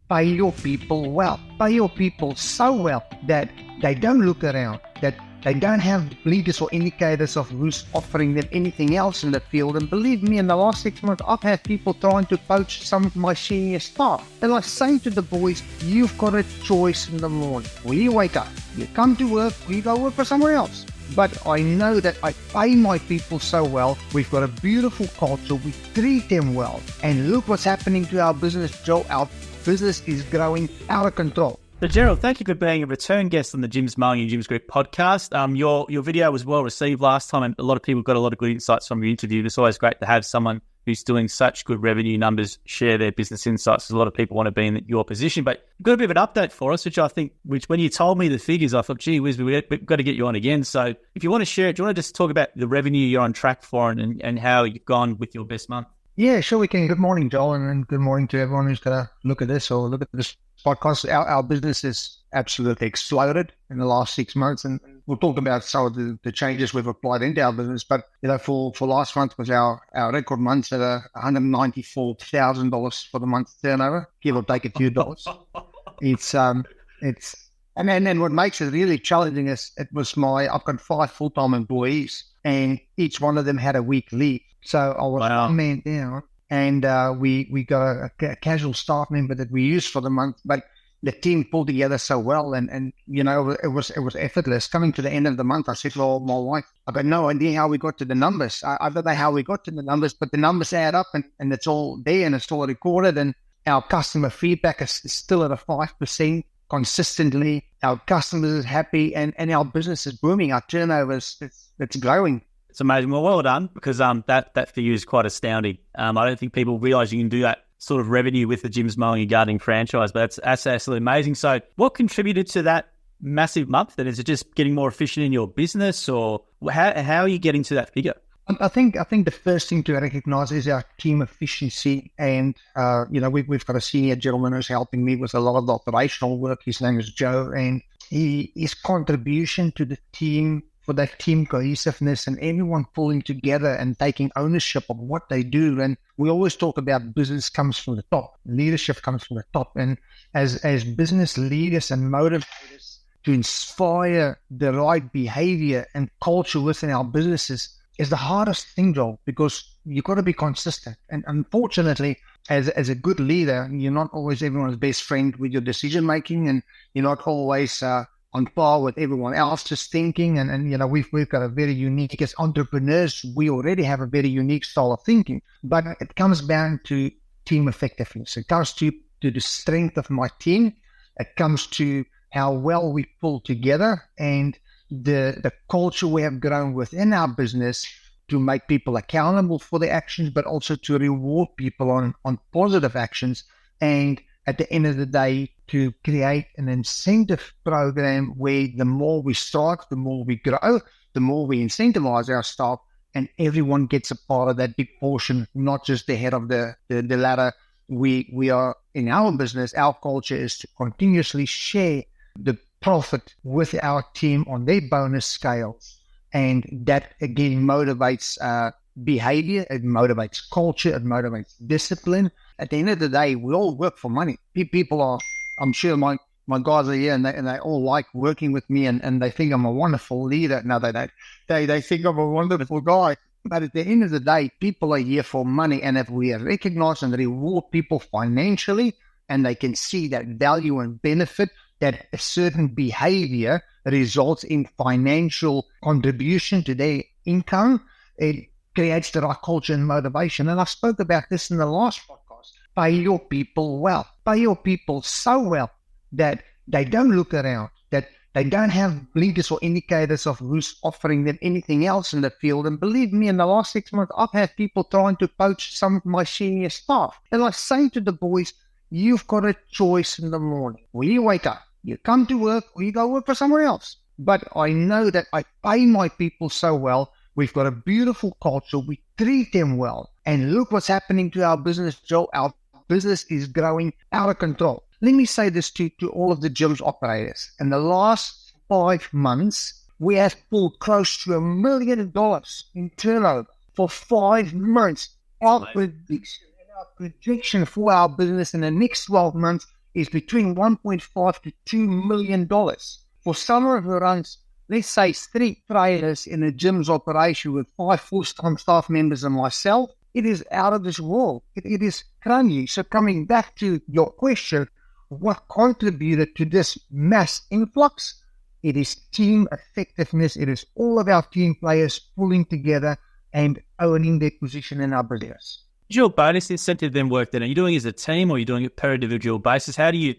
Pay your people well. Pay your people so well that they don't look around, that they don't have blinkers or indicators of who's offering them anything else in the field. And believe me, in the last 6 months, I've had people trying to poach some of my senior staff. And I say to the boys, you've got a choice in the morning. When you wake up, you come to work, or you go work for somewhere else. But I know that I pay my people so well. We've got a beautiful culture. We treat them well. And look what's happening to our business, Joe. Our business is growing out of control. So, Gerald, thank you for being a return guest on the Jims Mowing and Jims Group podcast. Your video was well received last time, and a lot of people got a lot of good insights from your interview. It's always great to have someone who's doing such good revenue numbers share their business insights, because a lot of people want to be in your position. But you've got a bit of an update for us, which when you told me the figures, I thought, gee whiz, we've got to get you on again. So if you want to share it, do you want to just talk about the revenue you're on track for and how you've gone with your best month? Yeah, sure we can. Good morning, Joel, and good morning to everyone who's going to look at this or look at this podcast. Our business has absolutely exploded in the last 6 months, and we'll talk about some of the changes we've applied into our business. But for last month was our record month at $194,000 for the month turnover, give or take a few dollars. And what makes it really challenging is I've got 5 full-time employees, and each one of them had a week leave. So I was one man down, and we got a casual staff member that we used for the month, but the team pulled together so well, and it was effortless. Coming to the end of the month, I said to my wife, I've got no idea how we got to the numbers. I don't know how we got to the numbers, but the numbers add up, and it's all there, and it's all recorded, and our customer feedback is still at a 5% consistently. Our customers are happy, and our business is booming. Our turnover it's growing. It's amazing. Well done, because that figure is quite astounding. I don't think people realise you can do that sort of revenue with the Jims Mowing and Gardening franchise, but that's absolutely amazing. So what contributed to that massive month? Then is it just getting more efficient in your business, or how are you getting to that figure? I think the first thing to recognise is our team efficiency, and we've got a senior gentleman who's helping me with a lot of the operational work. His name is Joe, and his contribution to the team, for that team cohesiveness and everyone pulling together and taking ownership of what they do. And we always talk about business comes from the top, leadership comes from the top. And as business leaders and motivators to inspire the right behavior and culture within our businesses is the hardest thing, Joel, because you've got to be consistent. And unfortunately, as a good leader, you're not always everyone's best friend with your decision making, and you're not always on par with everyone else's thinking. And we've got a very unique, as entrepreneurs, we already have a very unique style of thinking, but it comes down to team effectiveness. It comes to the strength of my team. It comes to how well we pull together, and the culture we have grown within our business to make people accountable for their actions, but also to reward people on positive actions. And at the end of the day, to create an incentive program where the more we strive, the more we grow, the more we incentivize our staff, and everyone gets a part of that big portion, not just the head of the ladder. We are, in our business, our culture is to continuously share the profit with our team on their bonus scales. And that, again, motivates behavior, it motivates culture, it motivates discipline. At the end of the day, we all work for money. People are, I'm sure my guys are here, and they all like working with me, and they think I'm a wonderful leader. No, they don't. They think I'm a wonderful guy. But at the end of the day, people are here for money. And if we recognize and reward people financially, and they can see that value and benefit, that a certain behavior results in financial contribution to their income, it creates the right culture and motivation. And I spoke about this in the last podcast. Pay your people well. Pay your people so well that they don't look around, that they don't have blinkers or indicators of who's offering them anything else in the field. And believe me, in the last 6 months, I've had people trying to poach some of my senior staff. And I say to the boys, you've got a choice in the morning. When you wake up, you come to work, or you go work for somewhere else. But I know that I pay my people so well. We've got a beautiful culture. We treat them well. And look what's happening to our business, Joe. Our business is growing out of control. Let me say this to all of the Jims operators. In the last 5 months, we have pulled close to $1 million in turnover for 5 months. Our prediction for our business in the next 12 months is between $1.5 to $2 million. For someone who runs, let's say, 3 trailers in a gym's operation with 5 full-time staff members and myself, it is out of this world. It is crazy. So coming back to your question, what contributed to this mass influx? It is team effectiveness. It is all of our team players pulling together and owning their position in our business. Does your bonus incentive then work then? Are you doing it as a team or are you doing it per individual basis? How did you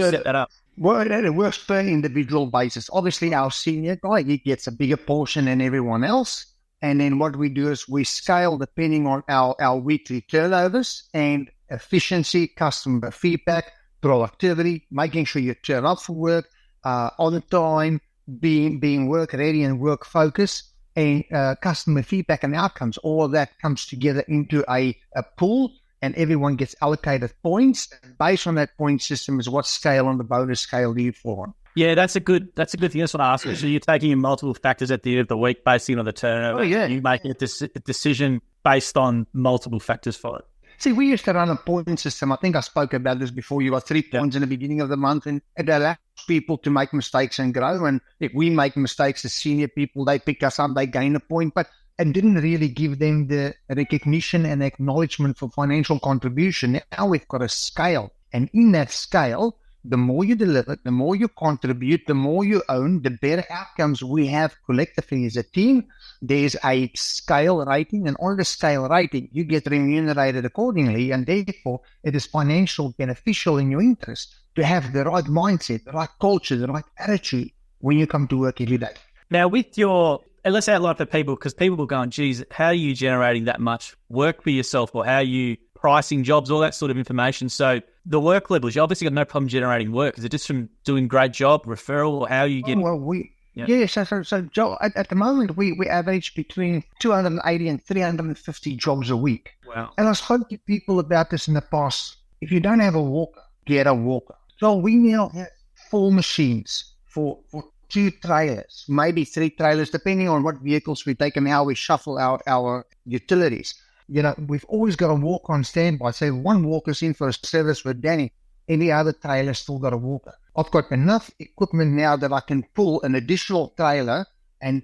set that up? Well, it works per individual basis. Obviously, our senior guy, he gets a bigger portion than everyone else. And then what we do is we scale depending on our weekly turnovers and efficiency, customer feedback, productivity, making sure you turn up for work on time, being work ready and work focused, and customer feedback and outcomes. All of that comes together into a pool, and everyone gets allocated points. And based on that point system is what scale on the bonus scale do you fall on. Yeah, that's a good thing. That's what I asked you. So you're taking in multiple factors at the end of the week based on the turnover. Oh, yeah. You're making a decision based on multiple factors for it. See, we used to run a point system. I think I spoke about this before. You got 3 points in the beginning of the month, and it allows people to make mistakes and grow. And if we make mistakes as senior people, they pick us up, they gain a point, but it didn't really give them the recognition and acknowledgement for financial contribution. Now we've got a scale, and in that scale, the more you deliver, the more you contribute, the more you own, the better outcomes we have collectively as a team. There's a scale rating, and on the scale rating, you get remunerated accordingly, and therefore it is financially beneficial in your interest to have the right mindset, the right culture, the right attitude when you come to work every day. Now, let's outline for people, because people will go, geez, how are you generating that much work for yourself, or how are you pricing jobs, all that sort of information. So the work levels, you obviously got no problem generating work. Is it just from doing great job, referral, or how are you getting? So Joe, at the moment, we average between 280 and 350 jobs a week. Wow. And I spoke to people about this in the past. If you don't have a walker, get a walker. So we now have 4 machines for 2 trailers, maybe 3 trailers, depending on what vehicles we take and how we shuffle out our utilities. You know, we've always got a walker on standby. Say 1 walker's in for a service with Danny, any other trailer still got a walker. I've got enough equipment now that I can pull an additional trailer and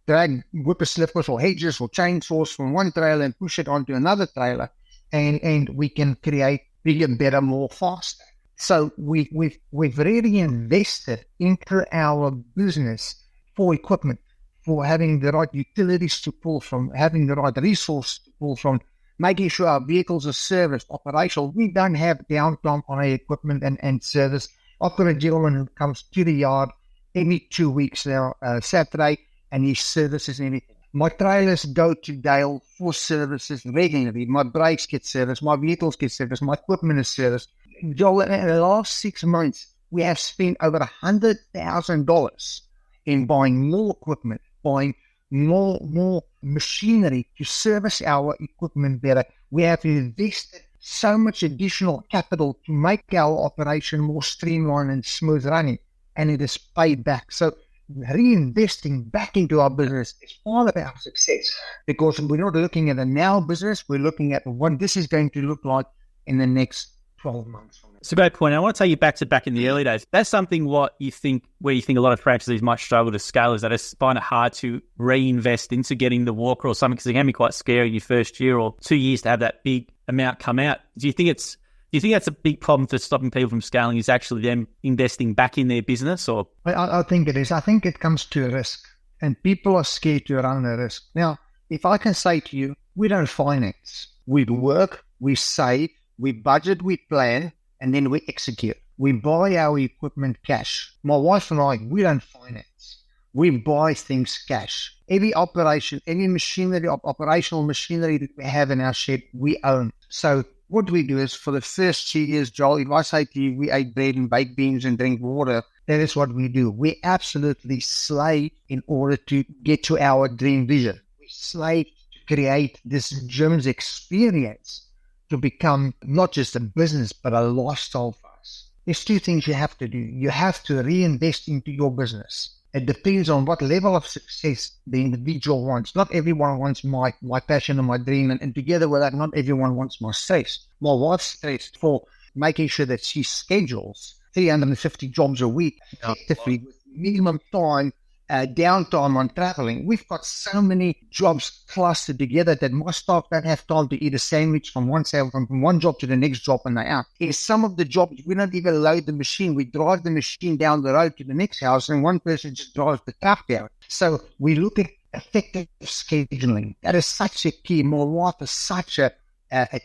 drag whipperslippers or hedges or chainsaws from one trailer and push it onto another trailer, and we can create bigger, better, more faster. So we've really invested into our business for equipment, for having the right utilities to pull from, having the right resource to pull from, making sure our vehicles are serviced, operational. We don't have downtime on our equipment and service. I've got a gentleman who comes to the yard every 2 weeks now, Saturday, and he services everything. My trailers go to Dale for services regularly. My brakes get serviced, my vehicles get serviced, my equipment is serviced. Joel, in the last 6 months, we have spent over $100,000 in buying more equipment, buying more machinery to service our equipment better. We have invested so much additional capital to make our operation more streamlined and smooth running, and it is paid back. So reinvesting back into our business is part of our success, because we're not looking at a now business, we're looking at what this is going to look like in the next 12 months. It's a great point. I want to take you back in the early days. That's something where you think a lot of franchisees might struggle to scale, is that it's find it hard to reinvest into getting the walker or something, because it can be quite scary in your first year or 2 years to have that big amount come out. Do you think that's a big problem for stopping people from scaling, is actually them investing back in their business? Or I think it is. I think it comes to a risk, and people are scared to run a risk. Now, if I can say to you, we don't finance. We work, we save, we budget, we plan, and then we execute. We buy our equipment cash. My wife and I, we don't finance. We buy things cash. Every operation, any machinery, operational machinery that we have in our shed, we own. So what we do is, for the first 2 years, Joel, if I say to you, we ate bread and baked beans and drink water, that is what we do. We absolutely slave in order to get to our dream vision. We slave to create this Jims experience to become not just a business, but a lifestyle for us. There's 2 things you have to do. You have to reinvest into your business. It depends on what level of success the individual wants. Not everyone wants my passion and my dream, and together with that, not everyone wants my stress. My wife's stressed for making sure that she schedules 350 jobs a week, effectively, with minimum time, downtime on traveling. We've got so many jobs clustered together that my staff don't have time to eat a sandwich from one job to the next job and they're out. In some of the jobs, we don't even load the machine. We drive the machine down the road to the next house and one person just drives the truck down. So we look at effective scheduling. That is such a key. My wife is such a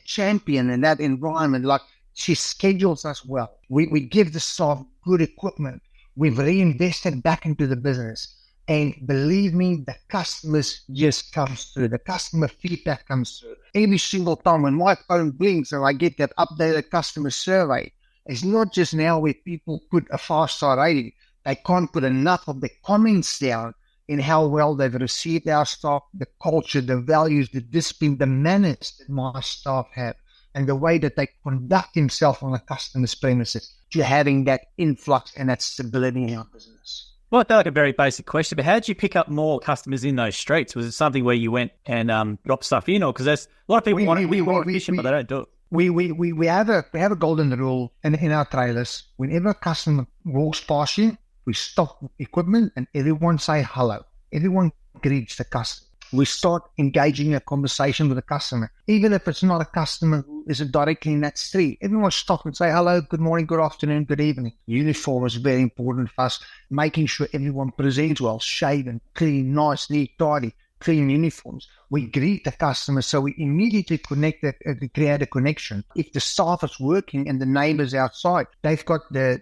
champion in that environment. Like, she schedules us well. We give the staff good equipment. We've reinvested back into the business. And believe me, the customers just comes through. The customer feedback comes through. Every single time when my phone blinks and I get that updated customer survey, it's not just now where people put a 5-star rating. They can't put enough of the comments down in how well they've received our staff, the culture, the values, the discipline, the manners that my staff have, and the way that they conduct themselves on a customer's premises, to having that influx and that stability in our business. Well, that's like a very basic question, but how did you pick up more customers in those streets? Was it something where you went and dropped stuff in, or because there's a lot of people want to be more efficient, but they don't do it? We have a golden rule in our trailers. Whenever a customer walks past you, we stop equipment and everyone say hello. Everyone greets the customer. We start engaging a conversation with the customer. Even if it's not a customer who isn't directly in that street, everyone stop and say hello, good morning, good afternoon, good evening. Uniform is very important for us, making sure everyone presents well, shaven, clean, nice, neat, tidy, clean uniforms. We greet the customer, so we immediately create a connection. If the staff is working and the neighbors outside, they've got the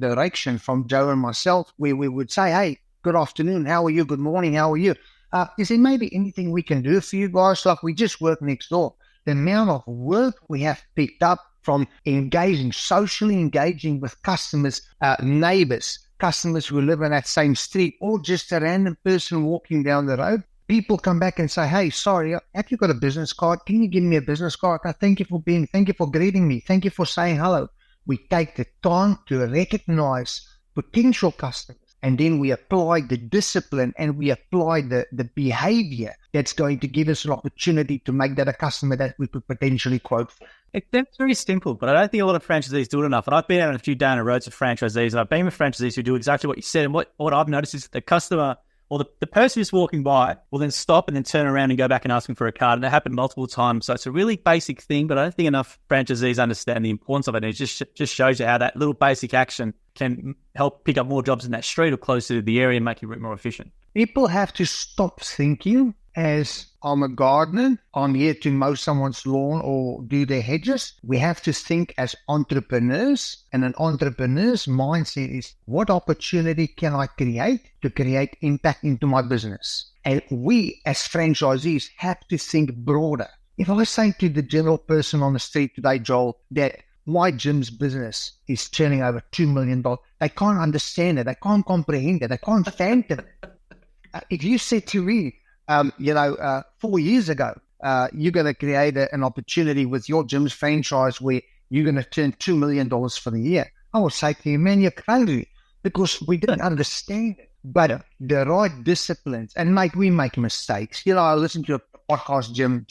direction from Joe and myself, where we would say, hey, good afternoon, how are you? Good morning, how are you? Is there maybe anything we can do for you guys? Like, we just work next door. The amount of work we have picked up from socially engaging with customers, neighbors, customers who live in that same street, or just a random person walking down the road. People come back and say, hey, sorry, have you got a business card? Can you give me a business card? Thank you for greeting me. Thank you for saying hello. We take the time to recognize potential customers. And then we apply the discipline and we apply the behavior that's going to give us an opportunity to make that a customer that we could potentially quote for. That's very simple, but I don't think a lot of franchisees do it enough. And I've been out on a few down the roads with franchisees, and I've been with franchisees who do exactly what you said. And what I've noticed is the customer or the person who's walking by will then stop and then turn around and go back and ask them for a card. And it happened multiple times. So it's a really basic thing, but I don't think enough franchisees understand the importance of it. And it just shows you how that little basic action can help pick up more jobs in that street or closer to the area and make you more efficient. People have to stop thinking as, I'm a gardener, I'm here to mow someone's lawn or do their hedges. We have to think as entrepreneurs, and an entrepreneur's mindset is, what opportunity can I create to create impact into my business? And we as franchisees have to think broader. If I say to the general person on the street today, Joel, that my Jim's business is turning over $2 million, they can't understand it, they can't comprehend it, they can't fathom it. If you said to me, 4 years ago, you're going to create an opportunity with your Jim's franchise where you're going to turn $2 million for the year, I would say to you, man, you're crazy, because we didn't understand it. But the right disciplines, and we make mistakes. I listened to a podcast Jim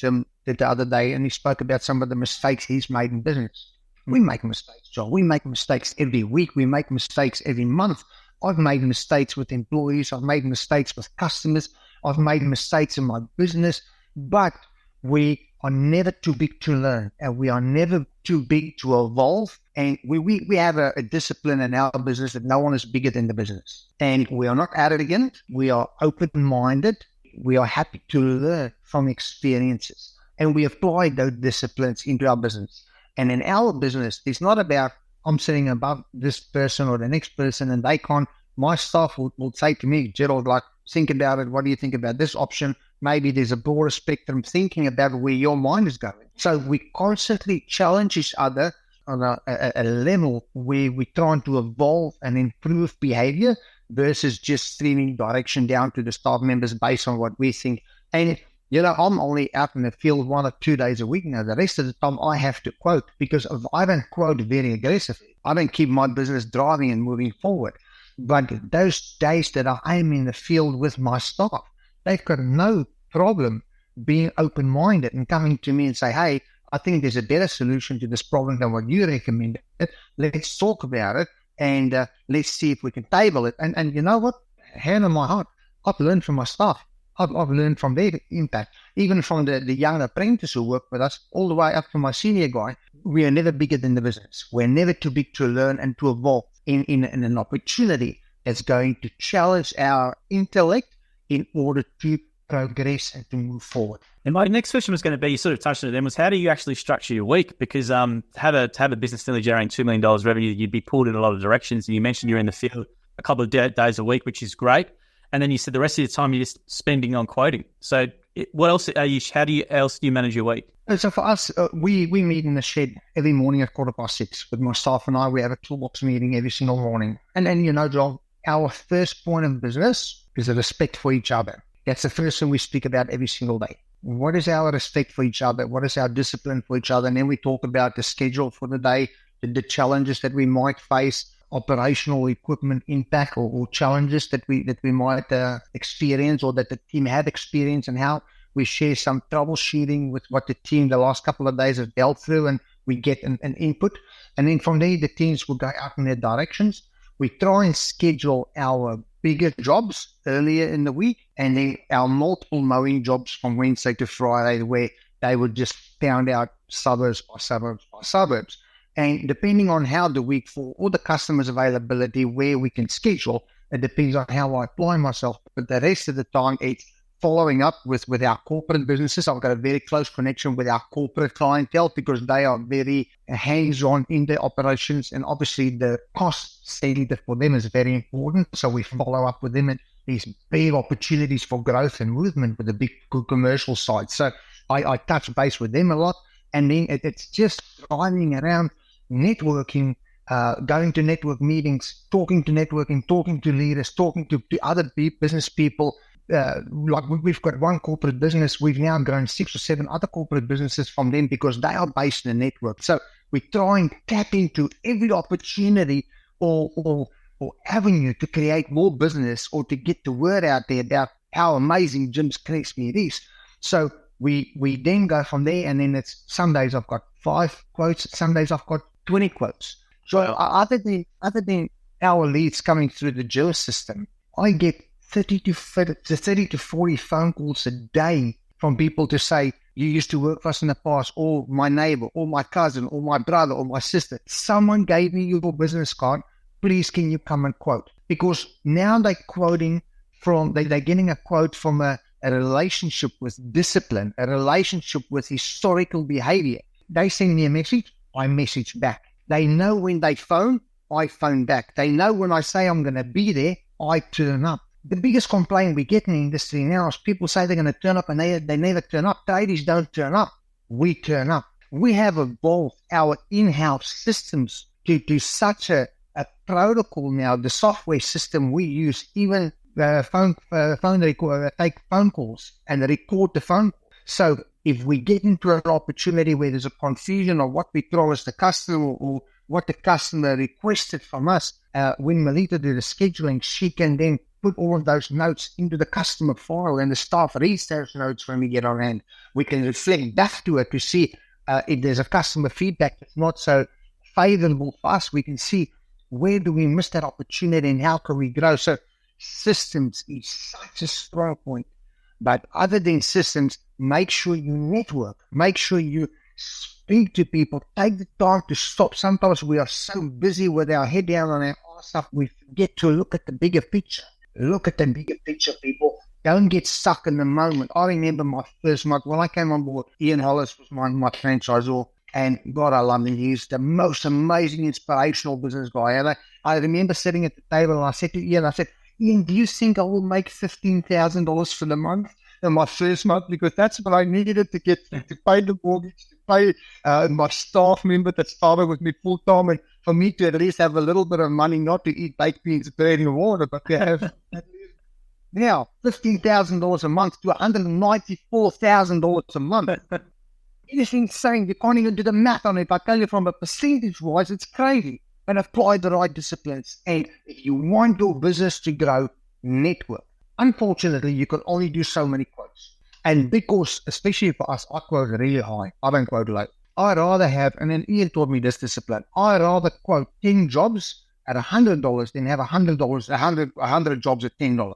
did the other day, and he spoke about some of the mistakes he's made in business. We make mistakes, Joel. We make mistakes every week. We make mistakes every month. I've made mistakes with employees. I've made mistakes with customers. I've made mistakes in my business, but we are never too big to learn, and we are never too big to evolve. And we have a discipline in our business that no one is bigger than the business. And we are not arrogant. We are open-minded. We are happy to learn from experiences, and we apply those disciplines into our business. And in our business, it's not about I'm sitting above this person or the next person and they can't. My staff will say to me, Gerald, think about it. What do you think about this option? Maybe there's a broader spectrum thinking about where your mind is going. So we constantly challenge each other on a level where we're trying to evolve and improve behavior versus just streaming direction down to the staff members based on what we think. And I'm only out in the field 1 or 2 days a week now. The rest of the time I have to quote, because if I don't quote very aggressively, I don't keep my business driving and moving forward. But those days that I am in the field with my staff, they've got no problem being open-minded and coming to me and say, hey, I think there's a better solution to this problem than what you recommended. Let's talk about it and let's see if we can table it. And you know what? Hand on my heart, I've learned from my staff. I've learned from their impact, even from the young apprentice who work with us, all the way up to my senior guy. We are never bigger than the business. We're never too big to learn and to evolve in an opportunity that's going to challenge our intellect in order to progress and to move forward. And my next question was going to be, you sort of touched on it then, was how do you actually structure your week? Because to have a business nearly generating $2 million revenue, you'd be pulled in a lot of directions. And you mentioned you're in the field a couple of days a week, which is great. And then you said the rest of your time you're just spending on quoting. So what else are you? How do you manage your week? So for us, we meet in the shed every morning at 6:15 with my staff and I. We have a toolbox meeting every single morning. And then, John, our first point of business is a respect for each other. That's the first thing we speak about every single day. What is our respect for each other? What is our discipline for each other? And then we talk about the schedule for the day, the challenges that we might face, operational equipment impact or challenges that we might experience or that the team have experienced, and how we share some troubleshooting with what the team the last couple of days have dealt through, and we get an input. And then from there, the teams will go out in their directions. We try and schedule our bigger jobs earlier in the week, and then our multiple mowing jobs from Wednesday to Friday, where they would just pound out suburbs by suburbs by suburbs. And depending on how the week falls or the customer's availability, where we can schedule, it depends on how I apply myself. But the rest of the time, it's following up with our corporate businesses. I've got a very close connection with our corporate clientele because they are very hands-on in their operations. And obviously, the cost center for them is very important. So we follow up with them at these big opportunities for growth and movement with the big commercial side. So I touch base with them a lot. And then it's just driving around, networking, going to network meetings, talking to networking, talking to leaders, talking to other business people. Like we've got one corporate business, we've now grown 6 or 7 other corporate businesses from them because they are based in the network. So we try and tap into every opportunity or avenue to create more business or to get the word out there about how amazing Jims Crispy it is. So we then go from there, and then it's some days I've got 5 quotes, some days I've got 20 quotes. So other than our leads coming through the Jill system, I get 30 to 40 phone calls a day from people to say, you used to work for us in the past, or my neighbor, or my cousin, or my brother, or my sister. Someone gave me your business card. Please, can you come and quote? Because now they're quoting they're getting a quote from a relationship with discipline, a relationship with historical behavior. They send me a message, I message back. They know when they phone, I phone back. They know when I say I'm going to be there, I turn up. The biggest complaint we get in the industry now is people say they're going to turn up and they never turn up. Tradies don't turn up. We turn up. We have evolved our in-house systems to such a protocol now. The software system we use, even phone record, take phone calls and record the phone call. So if we get into an opportunity where there's a confusion of what we promised the customer or what the customer requested from us, when Melita did the scheduling, she can then put all of those notes into the customer file, and the staff reads those notes when we get on hand. We can reflect back to it to see if there's a customer feedback that's not so favorable for us. We can see where do we miss that opportunity and how can we grow. So systems is such a strong point. But other than systems, make sure you network. Make sure you speak to people. Take the time to stop. Sometimes we are so busy with our head down on our stuff, we forget to look at the bigger picture. Look at the bigger picture, people. Don't get stuck in the moment. I remember my first month when I came on board. Ian Hollis was my franchisor, and God, I love him. He's the most amazing, inspirational business guy. And I remember sitting at the table and I said to Ian, Ian, do you think I will make $15,000 for the month in my first month? Because that's what I needed to get to pay the mortgage, to pay my staff member that started with me full time, and for me to at least have a little bit of money, not to eat baked beans, bread, and water, but to have now $15,000 a month to $194,000 a month. It is insane. You can't even do the math on it. I tell you, from a percentage wise, it's crazy. And apply the right disciplines. And if you want your business to grow, network. Unfortunately, you can only do so many quotes. And because, especially for us, I quote really high. I don't quote low. I'd rather have, and then Ian taught me this discipline, I'd rather quote 10 jobs at $100 than have $100 jobs at $10.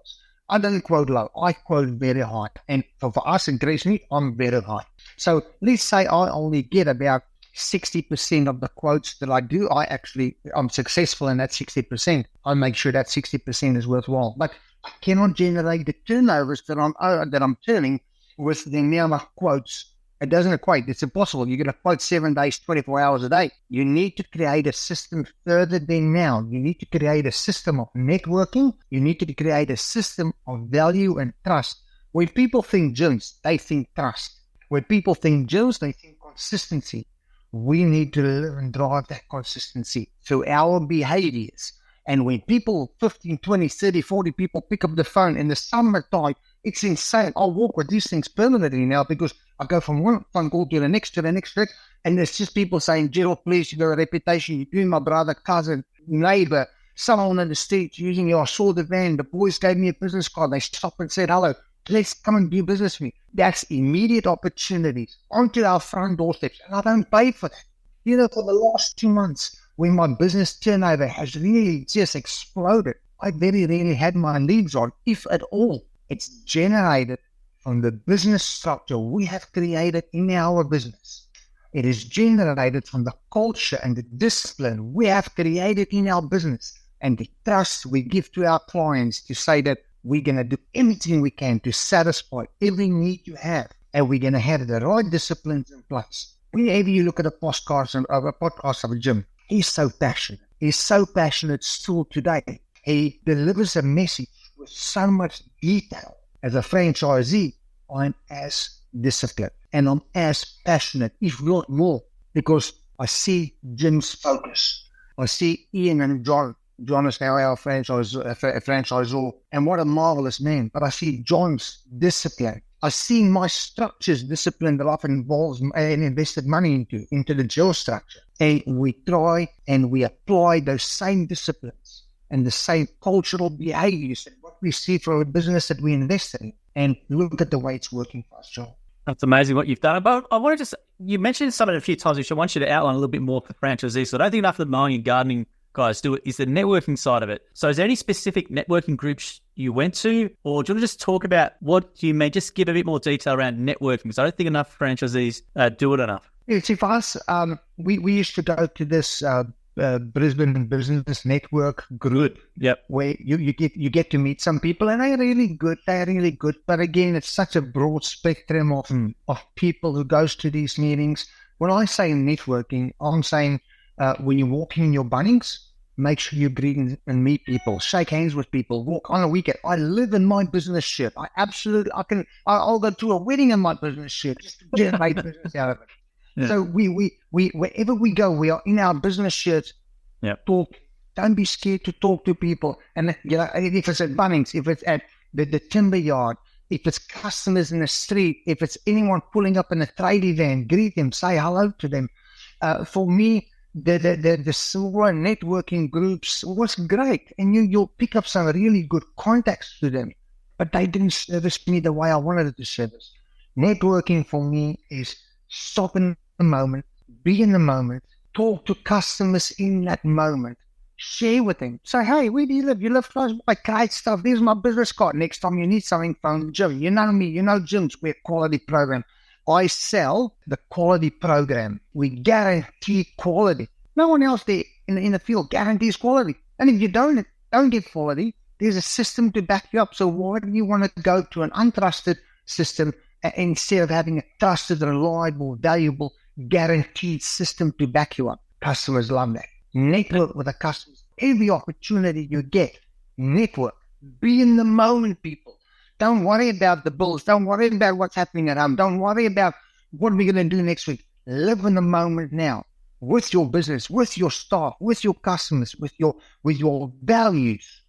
I don't quote low. I quote very high. And for us in Grace Meat, I'm very high. So let's say I only get about 60% of the quotes that I do. I'm successful in that 60%. I make sure that 60% is worthwhile. But I cannot generate the turnovers that I'm turning with the amount of quotes. It doesn't equate. It's impossible. You're going to quote 7 days, 24 hours a day. You need to create a system further than now. You need to create a system of networking. You need to create a system of value and trust. When people think gyms, they think trust. When people think gyms, they think consistency. We need to live and drive that consistency through our behaviors. And when people, 15, 20, 30, 40 people pick up the phone in the summertime, it's insane. I'll walk with these things permanently now because I go from one phone call to the next, and there's just people saying, Gerald, please, you got a reputation. You're doing my brother, cousin, neighbor, someone in the street using you. I saw the van. The boys gave me a business card. They stopped and said, hello, let's come and do business with me. That's immediate opportunities onto our front doorsteps. And I don't pay for that. You know, for the last 2 months, when my business turnover has really just exploded, I very rarely had my leads on, if at all. It's generated from the business structure we have created in our business. It is generated from the culture and the discipline we have created in our business and the trust we give to our clients to say that we're going to do everything we can to satisfy every need you have, and we're going to have the right disciplines in place. Whenever you look at a podcast of a Jim, he's so passionate. He's so passionate still today. He delivers a message with so much detail. As a franchisee, I'm as disciplined and I'm as passionate, if not more, because I see Jim's focus. I see Ian and John. John is now our franchisor, and what a marvelous man. But I see John's discipline. I see my structure's discipline that I've involved and invested money into the jail structure. And we try and we apply those same disciplines and the same cultural behaviors and what we see from a business that we invest in, and look at the way it's working for us, Joel. That's amazing what you've done. But I want to you mentioned something a few times, which I want you to outline a little bit more for franchisees. So I don't think enough of the mowing and gardening guys do it, is the networking side of it. So is there any specific networking groups you went to, or do you want to just talk about what you may just give a bit more detail around networking? Because I don't think enough franchisees do it enough. Yeah, see, for us, we used to go to this Brisbane Business Network group. Yep. Where you get to meet some people, and they're really good. But again, it's such a broad spectrum of people who goes to these meetings. When I say networking, I'm saying when you're walking in your Bunnings, make sure you greet and meet people, shake hands with people, walk on a weekend. I live in my business shirt. I'll go to a wedding in my business shirt just to generate business out of it. Yeah. So we wherever we go, we are in our business shirts. Yeah. Talk. Don't be scared to talk to people. And if it's at Bunnings, if it's at the timber yard, if it's customers in the street, if it's anyone pulling up in a tradie van, greet them, say hello to them. For me, the smaller networking groups was great, and you'll pick up some really good contacts to them. But they didn't service me the way I wanted it to service. Networking for me is stop in the moment, be in the moment, talk to customers in that moment, share with them. Say, hey, where do you live? You live close by, great stuff. There's my business card. Next time you need something, phone Jim. You know me, you know Jim's, we're quality program. I sell the quality program. We guarantee quality. No one else there in the field guarantees quality. And if you don't get quality, there's a system to back you up. So why do you want to go to an untrusted system instead of having a trusted, reliable, valuable, guaranteed system to back you up? Customers love that. Network with the customers. Every opportunity you get, network. Be in the moment, people. Don't worry about the bills. Don't worry about what's happening at home. Don't worry about what we're going to do next week. Live in the moment now with your business, with your staff, with your customers, with your values,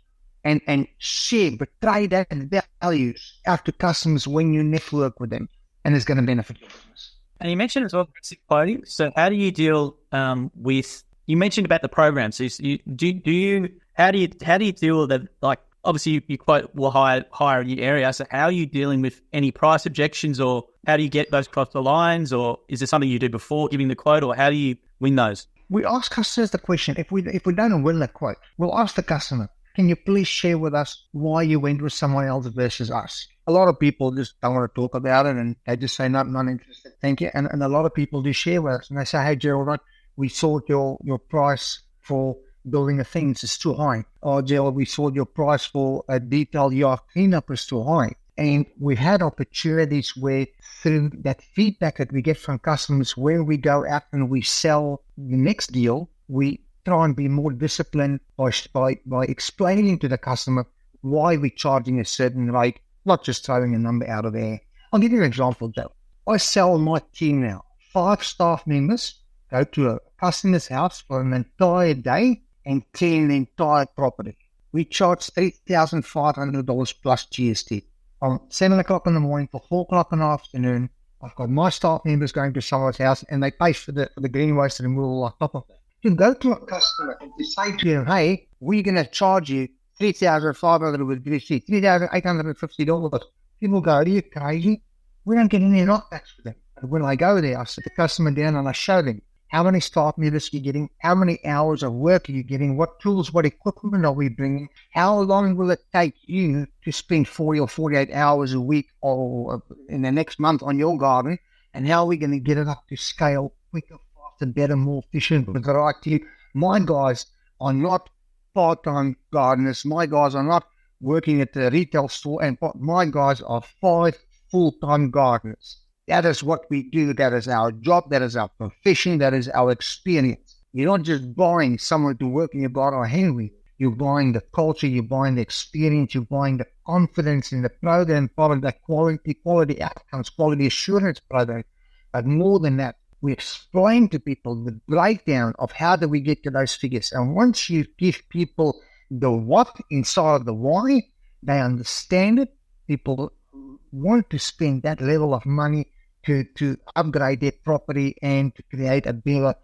and share, betray that values out to customers when you network with them, and it's going to benefit your business. And you mentioned as well basic quality. So how do you deal with? You mentioned about the program. So how do you deal with that? Like, obviously you quite will higher in your area. So how are you dealing with any price objections, or how do you get those across the lines, or is there something you do before giving the quote, or how do you win those? We ask customers the question. If we don't win the quote, we'll ask the customer, can you please share with us why you went with someone else versus us? A lot of people just don't want to talk about it, and they just say, no, not interested, thank you. And a lot of people do share with us, and they say, hey, Gerald, we thought your price for building a fence is too high. Or, Gerald, we thought your price for a detailed yard cleanup is too high. And we've had opportunities where through that feedback that we get from customers, where we go out and we sell the next deal, we try and be more disciplined by explaining to the customer why we're charging a certain rate, not just throwing a number out of the air. I'll give you an example, Joe. I sell my team now. 5 staff members go to a customer's house for an entire day and clean the entire property. We charge $3,500 plus GST. From 7 o'clock in the morning till 4 o'clock in the afternoon, I've got my staff members going to someone's house, and they pay for the green waste removal on top of that. To go to a customer and to say to him, hey, we're going to charge you $3,500 with GST, $3,850. People go, are you crazy? We don't get any knockbacks for them. And when I go there, I sit the customer down and I show them how many staff members you're getting, how many hours of work are you getting, what tools, what equipment are we bringing, how long will it take you to spend 40 or 48 hours a week or in the next month on your garden, and how are we going to get it up to scale quicker, faster, better, more efficient with the right team. My guys are not part-time gardeners. My guys are not working at the retail store, and my guys are 5 full-time gardeners. That is what we do. That is our job. That is our profession. That is our experience. You're not just buying someone to work in your garden or Henry. You're buying the culture. You're buying the experience. You're buying the confidence in the program, part of that quality outcomes, quality assurance program. But more than that, we explain to people the breakdown of how do we get to those figures. And once you give people the what inside of the why, they understand it. People want to spend that level of money to upgrade their property and to create a better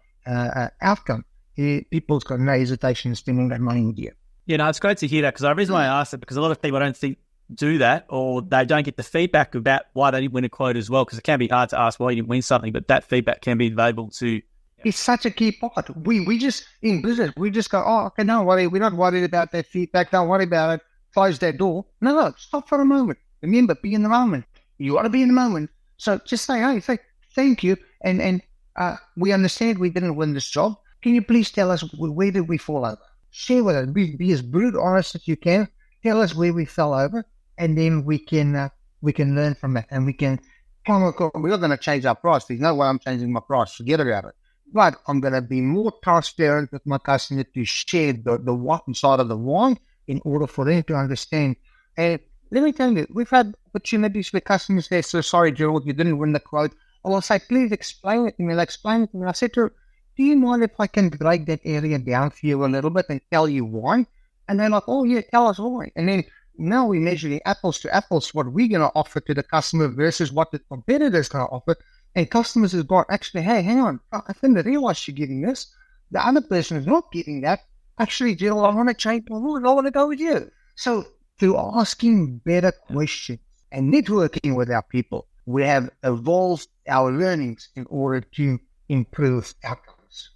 outcome. People's got no hesitation in spending that money with you. Yeah, no, it's great to hear that, because the reason why I asked it, because a lot of people I don't think do that, or they don't get the feedback about why they didn't win a quote as well, because it can be hard to ask why you didn't win something, but that feedback can be valuable to... It's such a key part. We just, in business, we just go, oh, okay, don't worry, we're not worried about that feedback, don't worry about it, close that door. No, stop for a moment. Remember, be in the moment. You want to be in the moment. So just say, hey, thank you, and we understand we didn't win this job. Can you please tell us where did we fall over? Share with us. Be as brutally honest as you can. Tell us where we fell over, and then we can learn from it, and we can come across. We're not going to change our price. There's no way I'm changing my price. Forget about it. But I'm going to be more transparent with my customer to share the what inside of the why in order for them to understand. And let me tell you, we've had opportunities where customers say, so sorry, Gerald, you didn't win the quote. Or I'll say, please explain it to me. They'll explain it to me. I said to her, do you mind if I can break that area down for you a little bit and tell you why? And they're like, oh, yeah, tell us why. And then now we're measuring apples to apples, what we're going to offer to the customer versus what the competitor's going to offer. And customers have got, actually, hey, hang on, I didn't realize you're getting this. The other person is not getting that. Actually, Gerald, I want to change my rule. I want to go with you. So through asking better questions and networking with our people, we have evolved our learnings in order to improve outcomes.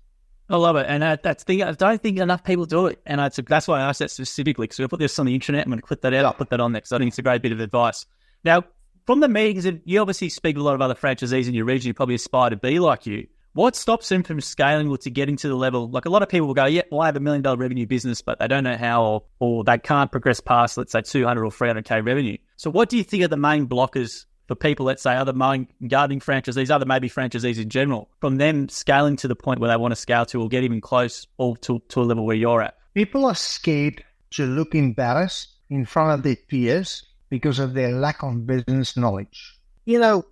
I love it. And that's the, I don't think enough people do it. And that's why I asked that specifically, because we'll put this on the internet. I'm going to clip that out. I'll put that on there because I think it's a great bit of advice. Now, from the meetings, you obviously speak with a lot of other franchisees in your region who probably aspire to be like you. What stops them from scaling or to getting to the level? Like a lot of people will go, yeah, well, I have $1 million revenue business, but they don't know how, or they can't progress past, let's say, 200 or 300K revenue. So what do you think are the main blockers for people, let's say, other mowing, gardening franchisees, other maybe franchisees in general, from them scaling to the point where they want to scale to or get even close or to a level where you're at? People are scared to look embarrassed in front of their peers because of their lack of business knowledge. You know,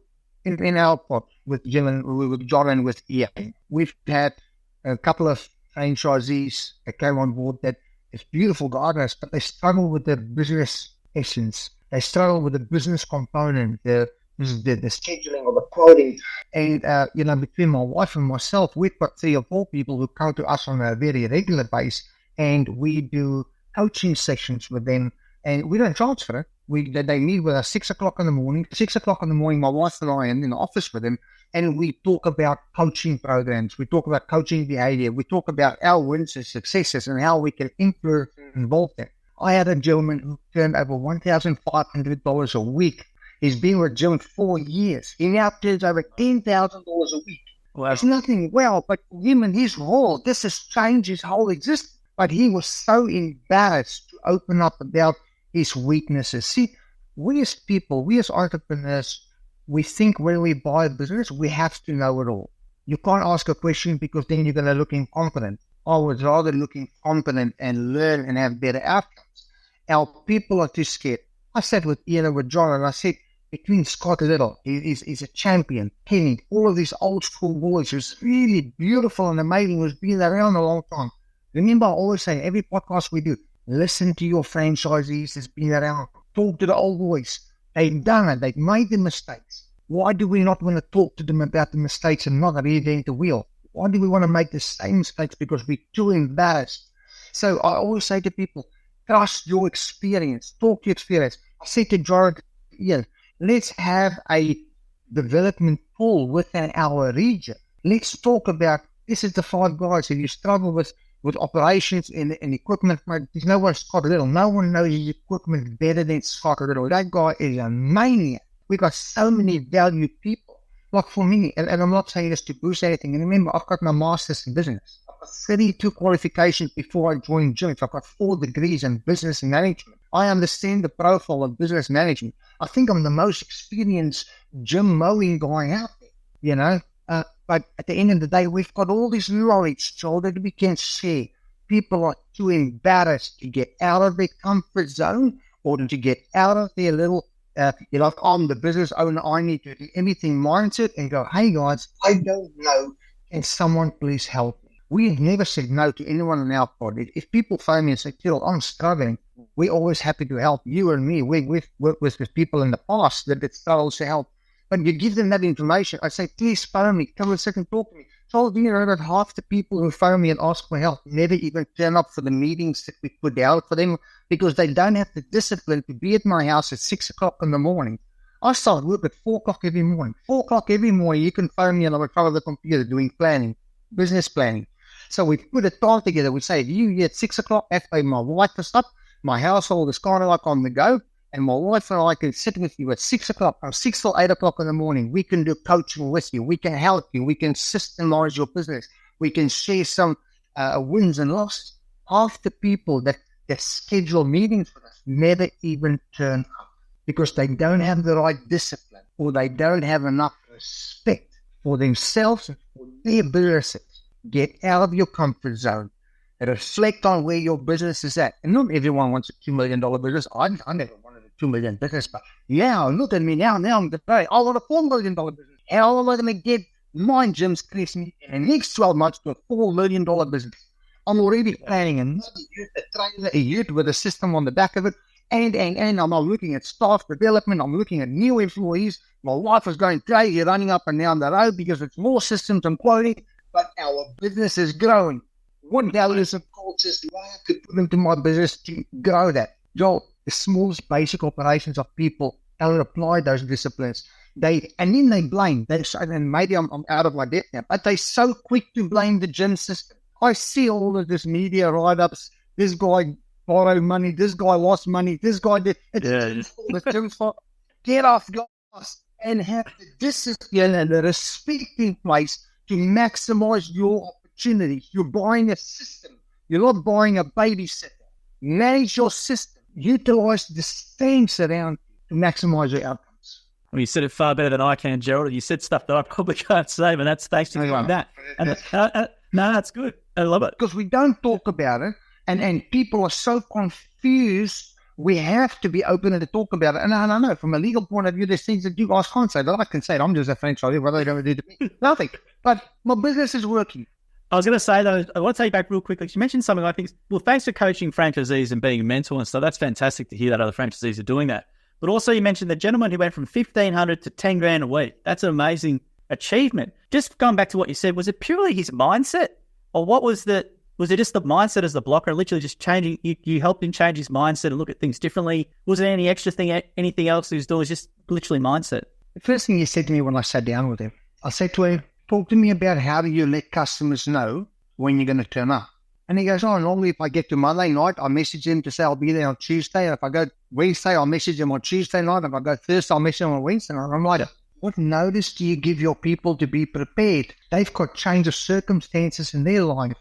in our pot with Jim and with John and with Ian, we've had a couple of franchisees that came on board that is beautiful gardeners, but they struggle with the business essence. They struggle with the business component, the scheduling or the quoting. And, between my wife and myself, we've got 3 or 4 people who come to us on a very regular basis, and we do coaching sessions with them and we don't charge for it. They meet with us 6 o'clock in the morning. 6 o'clock in the morning, my wife and I are in the office with them, and we talk about coaching programs. We talk about coaching behavior. We talk about our wins and successes and how we can influence and involve them. I had a gentleman who turned over $1,500 a week. He's been with Jim 4 years. He now turns over $10,000 a week. Wow. It's nothing well, but for him and his role, this has changed his whole existence. But he was so embarrassed to open up about his weaknesses. See, we as people, we as entrepreneurs, we think when we buy a business, we have to know it all. You can't ask a question because then you're going to look incompetent. I would rather look incompetent and learn and have better outcomes. Our people are too scared. I sat with Ian and with John, and I said, between Scott Little, he's a champion, Penny, all of these old school boys who's really beautiful and amazing, who's been around a long time. Remember, I always say, every podcast we do, listen to your franchisees that's been around. Talk to the old boys. They've done it. They've made the mistakes. Why do we not want to talk to them about the mistakes and not reinvent the wheel? Why do we want to make the same mistakes? Because we're too embarrassed. So I always say to people, trust your experience. Talk to your experience. I say to Gerald, let's have a development pool within our region. Let's talk about, this is the 5 guys. If you struggle with operations and equipment, there's no one Scott Little. No one knows his equipment better than Scott Little. That guy is a maniac. We've got so many valued people. Like for me, and I'm not saying this to boost anything. And remember, I've got my master's in business. I've got 32 qualifications before I joined Jims. I've got 4 degrees in business management. I understand the profile of business management. I think I'm the most experienced Jims Mowing guy out there, But at the end of the day, we've got all this knowledge, so that we can share. People are too embarrassed to get out of their comfort zone or to get out of their little, I'm the business owner, I need to do everything mindset and go, hey guys, I don't know. Can someone please help me? We've never said no to anyone in our pod. If people phone me and say, Gerald, I'm struggling, we're always happy to help. You and me, we've worked with people in the past that struggles to help. But you give them that information. I say, please phone me. Come and sit and talk to me. So do you know that half the people who phone me and ask for help never even turn up for the meetings that we put out for them because they don't have the discipline to be at my house at 6 o'clock in the morning. I start work at 4 o'clock every morning. 4 o'clock every morning, you can phone me and I'm in front of the computer doing planning, business planning. So we put a time together. We say, if you at 6 o'clock, that's when my wife is up. My household is kind of like on the go. And my wife and I can sit with you at 6 o'clock, from 6 till 8 o'clock in the morning. We can do coaching with you. We can help you. We can systemize your business. We can share some wins and losses. Half the people that schedule meetings with us never even turn up because they don't have the right discipline or they don't have enough respect for themselves and for their businesses. Get out of your comfort zone. Reflect on where your business is at. And not everyone wants a $2 million business. I never wanted a $2 million business, but look at me now. Now I'm today. I want a $4 million business. How am I going to get my Jims Christmas in the next 12 months to a $4 million business? I'm already planning a youth with a system on the back of it. And I'm looking at staff development. I'm looking at new employees. My wife is going crazy running up and down the road because it's more systems and quoting, but our business is growing. What values and cultures do I have to put into my business to grow that? Joel, the smallest basic operations of people don't apply those disciplines. And then they blame. They say, and maybe I'm out of my depth now, but they're so quick to blame the gym system. I see all of this media write-ups. This guy borrowed money. This guy lost money. This guy did. The gym's fault. Get off gas and have the discipline and the respect in place to maximize your opportunities. You're buying a system. You're not buying a babysitter. Manage your system. Utilize the strengths around to maximize your outcomes. Well, you said it far better than I can, Gerald. You said stuff that I probably can't say, but that's thanks to doing that. And no, that's good. I love it. Because we don't talk about it, and people are so confused. We have to be open to talk about it. And I know from a legal point of view, there's things that you guys can't say. But I can say it. I'm just a franchisee. What they don't do to me, nothing. But my business is working. I was going to say, though, I want to take you back real quickly. You mentioned something I think, well, thanks for coaching franchisees and being a mentor and stuff. That's fantastic to hear that other franchisees are doing that. But also you mentioned the gentleman who went from $1,500 to $10,000 a week. That's an amazing achievement. Just going back to what you said, was it purely his mindset? Or what was Was it just the mindset as the blocker, literally just changing? You helped him change his mindset and look at things differently. Was there any extra thing, anything else he was doing? It was just literally mindset. The first thing he said to me when I sat down with him, I said to him, talk to me about how do you let customers know when you're going to turn up? And he goes, normally if I get to Monday night, I message him to say I'll be there on Tuesday. If I go Wednesday, I'll message him on Tuesday night. If I go Thursday, I'll message him on Wednesday night. I'm like, what notice do you give your people to be prepared? They've got change of circumstances in their life.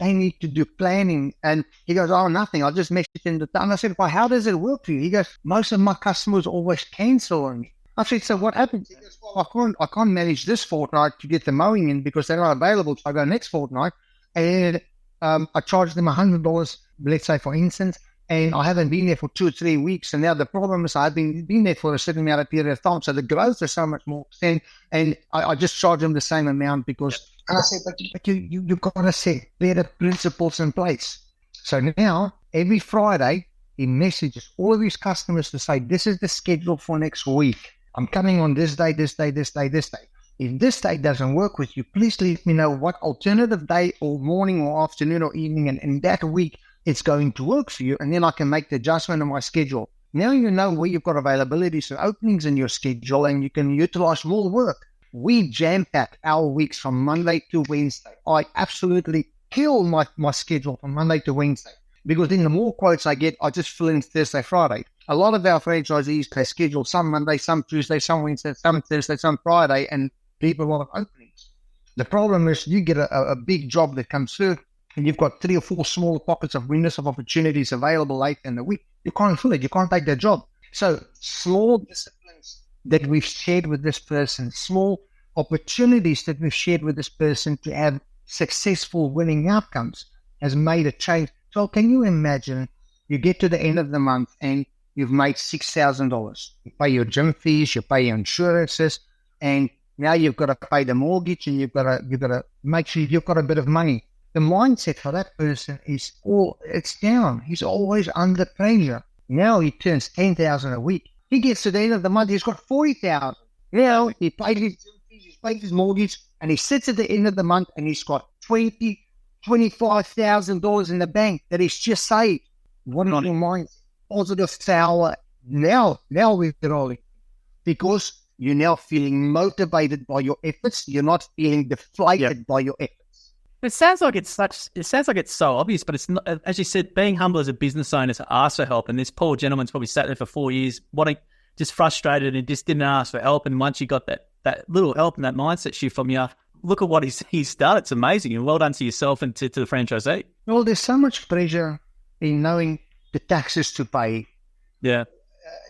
They need to do planning. And he goes, nothing. I'll just message him. And I said, well, how does it work for you? He goes, most of my customers always cancel on me. I said, so what happens? He goes, well, I can't manage this fortnight to get the mowing in because they're not available. So I go next fortnight. And I charge them $100, let's say, for instance, and I haven't been there for 2 or 3 weeks. And now the problem is I've been there for a certain amount of period of time. So the growth is so much more extent. And I just charge them the same amount because, and I said, but you've got to set better principles in place. So now, every Friday, he messages all of his customers to say, this is the schedule for next week. I'm coming on this day, this day, this day, this day. If this day doesn't work with you, please let me know what alternative day or morning or afternoon or evening and that week it's going to work for you. And then I can make the adjustment on my schedule. Now you know where you've got availabilities and openings in your schedule and you can utilize more work. We jam-pack our weeks from Monday to Wednesday. I absolutely kill my schedule from Monday to Wednesday because then the more quotes I get, I just fill in Thursday, Friday. A lot of our franchisees, they schedule some Monday, some Tuesday, some Wednesday, some Thursday, some Friday, and people want openings. The problem is you get a big job that comes through and you've got 3 or 4 smaller pockets of windows of opportunities available late in the week. You can't fill it. You can't take that job. So small disciplines that we've shared with this person, small opportunities that we've shared with this person to have successful winning outcomes has made a change. So can you imagine you get to the end of the month and you've made $6,000. You pay your gym fees, you pay your insurances, and now you've got to pay the mortgage and you've got to make sure you've got a bit of money. The mindset for that person is it's down. He's always under pressure. Now he turns $10,000 a week. He gets to the end of the month, he's got $40,000. Now he paid his gym fees, he's paid his mortgage, and he sits at the end of the month and he's got $25,000 in the bank that he's just saved. What is your mindset? Positive power. Now we're rolling because you're now feeling motivated by your efforts. You're not feeling deflated by your efforts. It sounds like it's so obvious, but it's not. As you said, being humble as a business owner to ask for help. And this poor gentleman's probably sat there for 4 years, just frustrated and just didn't ask for help. And once you got that little help and that mindset shift from you, look at what he's done. It's amazing. And well done to yourself and to the franchisee. Well, there's so much pressure in knowing the taxes to pay. Yeah.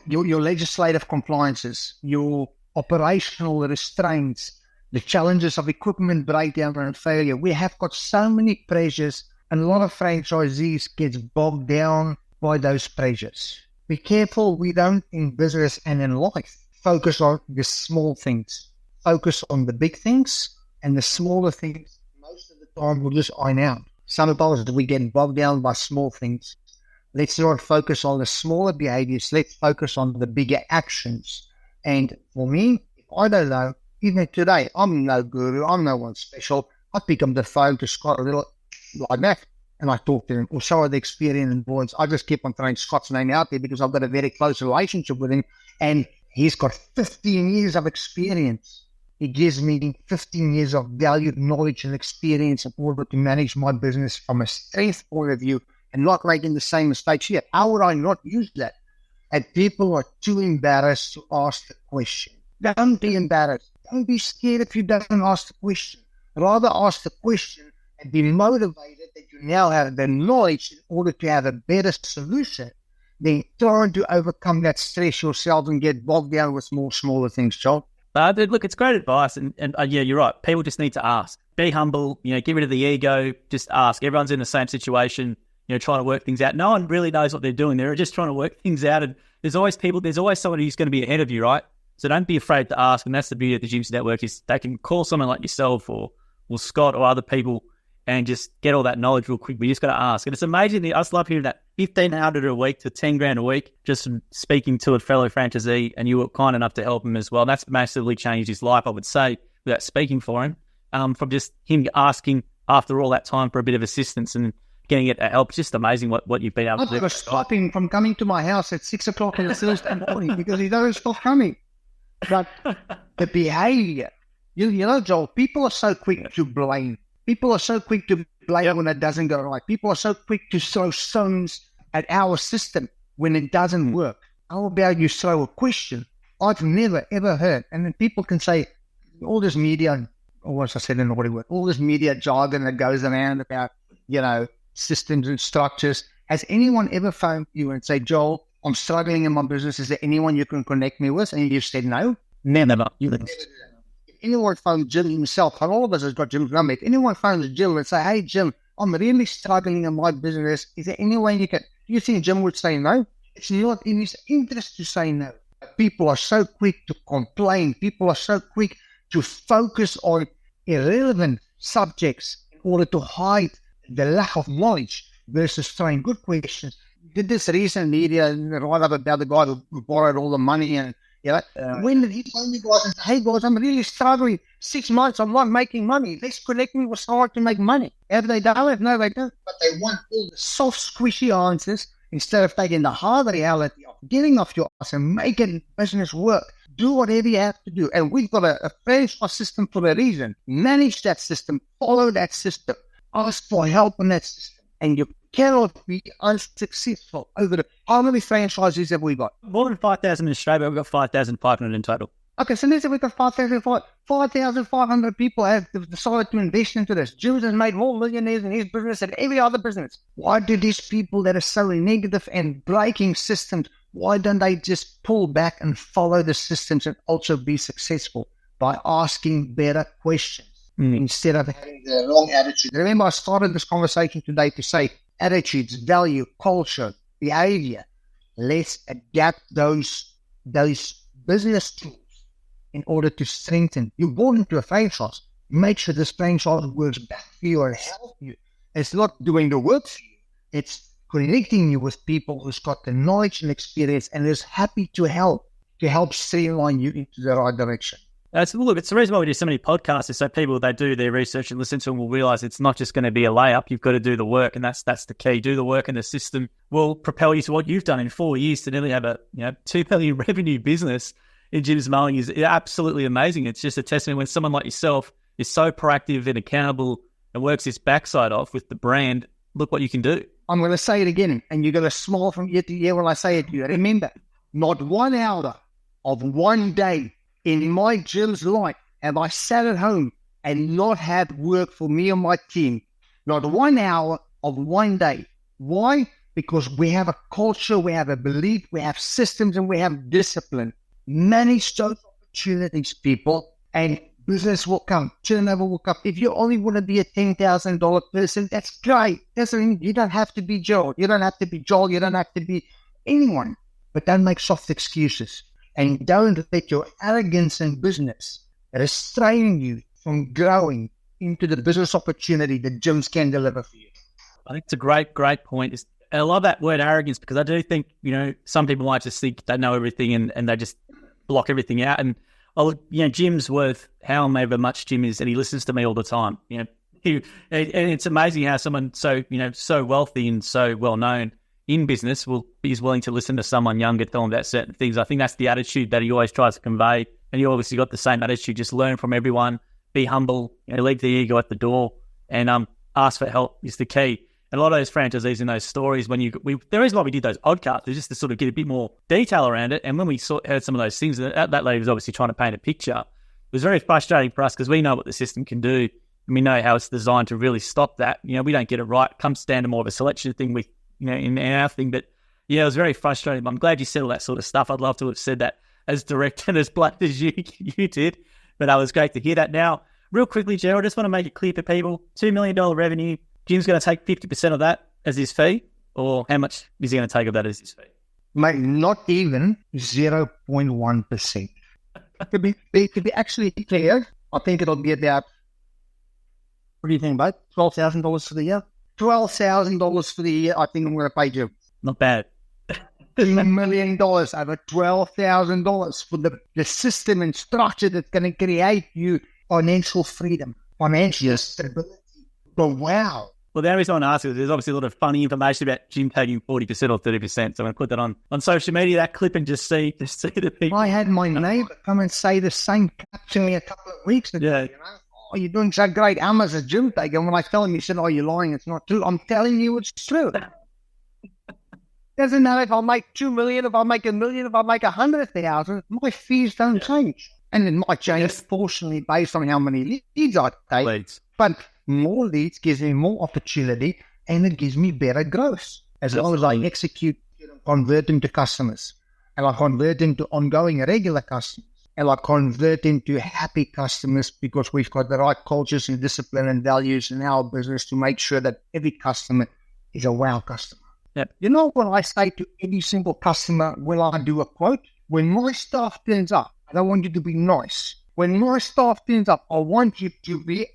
Your legislative compliances, your operational restraints, the challenges of equipment breakdown and failure. We have got so many pressures, and a lot of franchisees get bogged down by those pressures. Be careful we don't, in business and in life, focus on the small things. Focus on the big things, and the smaller things, most of the time, will just iron out. Sometimes we get bogged down by small things. Let's not focus on the smaller behaviors. Let's focus on the bigger actions. And for me, if I don't know, even today, I'm no guru, I'm no one special. I pick up the phone to Scott a little like that, and I talk to him. Or so are the experience and boards. I just keep on throwing Scott's name out there because I've got a very close relationship with him, and he's got 15 years of experience. He gives me 15 years of valued knowledge and experience in order to manage my business from a strength point of view and not making the same mistakes here. How would I not use that? And people are too embarrassed to ask the question. Don't be embarrassed. Don't be scared if you don't ask the question. Rather ask the question and be motivated that you now have the knowledge in order to have a better solution than trying to overcome that stress yourself and get bogged down with more smaller things, John. Look, it's great advice. And yeah, you're right. People just need to ask. Be humble, get rid of the ego, just ask. Everyone's in the same situation, trying to work things out. No one really knows what they're doing. They're just trying to work things out. And there's always someone who's going to be ahead of you, right? So don't be afraid to ask. And that's the beauty of the Jims Network is they can call someone like yourself or Scott or other people and just get all that knowledge real quick. We just got to ask. And it's amazing. I just love hearing that $1,500 a week to $10,000 a week, just from speaking to a fellow franchisee, and you were kind enough to help him as well. And that's massively changed his life, I would say, without speaking for him, from just him asking after all that time for a bit of assistance and getting it to help. It's just amazing what you've been able to do. I was stopping from coming to my house at 6 o'clock on a Thursday morning because he doesn't stop coming. But the behavior, you know, Joel, people are so quick to blame. People are so quick to blame when it doesn't go right. People are so quick to throw stones at our system when it doesn't work. How about you throw a question? I've never, ever heard. And then people can say, all this media, or what I said in the naughty word, all this media jargon that goes around about, you know, systems and structures. Has anyone ever phoned you and say, Joel, I'm struggling in my business. Is there anyone you can connect me with? And you've said no? Never. If anyone phoned Jim himself, and all of us has got Jim's number, if anyone phones Jim and say, hey, Jim, I'm really struggling in my business. Is there any way you can? Do you think Jim would say no? It's not in his interest to say no. People are so quick to complain. People are so quick to focus on irrelevant subjects in order to hide the lack of knowledge versus throwing good questions. Did this recent media write up about the guy who borrowed all the money and, you know, when did he phone you guys and say, hey guys, I'm really struggling. 6 months, I'm not making money. Let's connect me with someone to make money. Have they done it? No, they don't. But they want all the soft, squishy answers instead of taking the hard reality of getting off your ass and making business work. Do whatever you have to do. And we've got a franchise system for a reason. Manage that system. Follow that system. Ask for help in that system. And you cannot be unsuccessful over the... How many franchises have we got? More than 5,000 in Australia. We've got 5,500 in total. Okay, so let's say we've got 5,500 people have decided to invest into this. Jims has made more millionaires in his business than every other business. Why do these people that are so negative and breaking systems, why don't they just pull back and follow the systems and also be successful by asking better questions instead of having the wrong attitude? Remember, I started this conversation today to say attitudes, value, culture, behavior. Let's adapt those business tools in order to strengthen. You're born into a franchise. Make sure this franchise works back for you and help you. It's not doing the work for you. It's connecting you with people who's got the knowledge and experience and is happy to help streamline you into the right direction. Look, it's the reason why we do so many podcasts is so people, they do their research and listen to them will realize it's not just going to be a layup. You've got to do the work, and that's the key. Do the work, and the system will propel you to what you've done in 4 years to nearly have a $2 million revenue business in Jims Mowing is absolutely amazing. It's just a testament when someone like yourself is so proactive and accountable and works his backside off with the brand. Look what you can do. I'm going to say it again, and you're going to smile from ear to ear when I say it to you. Remember, not 1 hour of one day in my Jim's life have I sat at home and not had work for me and my team. Not 1 hour of one day. Why? Because we have a culture, we have a belief, we have systems, and we have discipline. Manage those opportunities, people, and business will come. Turnover will come. If you only want to be a $10,000 person, that's great. You don't have to be Joel. You don't have to be Joel. You don't have to be anyone. But don't make soft excuses. And don't let your arrogance in business restrain you from growing into the business opportunity that Jims can deliver for you. I think it's a great point. I love that word arrogance because I do think, some people might just think they know everything and they just block everything out. And, Jim's worth however much Jim is, and he listens to me all the time. And it's amazing how someone so wealthy and so well-known in business is willing to listen to someone younger tell them about certain things. I think that's the attitude that he always tries to convey. And you obviously got the same attitude, just learn from everyone, be humble, leave the ego at the door, and ask for help is the key. And a lot of those franchisees in those stories, the reason why we did those podcasts is just to sort of get a bit more detail around it. And when we heard some of those things, that lady was obviously trying to paint a picture. It was very frustrating for us because we know what the system can do, and we know how it's designed to really stop that. We don't get it right. It comes down to more of a selection thing with, in our thing. But yeah, it was very frustrating. I'm glad you said all that sort of stuff. I'd love to have said that as direct and as blunt as you did. But that was great to hear that. Now, real quickly, Gerald, I just want to make it clear for people, $2 million revenue. Jim's going to take 50% of that as his fee, or how much is he going to take of that as his fee? Mate, not even 0.1%. To be actually clear, I think it'll be about, what do you think, mate? $12,000 for the year? $12,000 for the year, I think I'm going to pay Jim. Not bad. $1 million over $12,000 for the system and structure that's going to create you financial freedom, financial stability. But wow. Well, the only reason I want to ask is there's obviously a lot of funny information about Jim taking 40% or 30%. So I'm going to put that on social media, that clip, and just see the people. I had my neighbour come and say the same to me a couple of weeks ago. Yeah. You know, oh, you're doing so great. I'm as a gym taker. And when I tell him, he said, oh, you're lying. It's not true. I'm telling you it's true. Doesn't matter if I make 2 million, if I make 1 million, if I make 100,000, my fees don't change. And it might change proportionally based on how many leads I take. But more leads gives me more opportunity and it gives me better growth. As long as I execute, convert them to customers, and I convert them to ongoing regular customers, and I convert them to happy customers because we've got the right cultures and discipline and values in our business to make sure that every customer is a wow customer. Yep. You know what I say to every single customer when I do a quote? When my staff turns up, I don't want you to be nice. When my staff turns up, I want you to be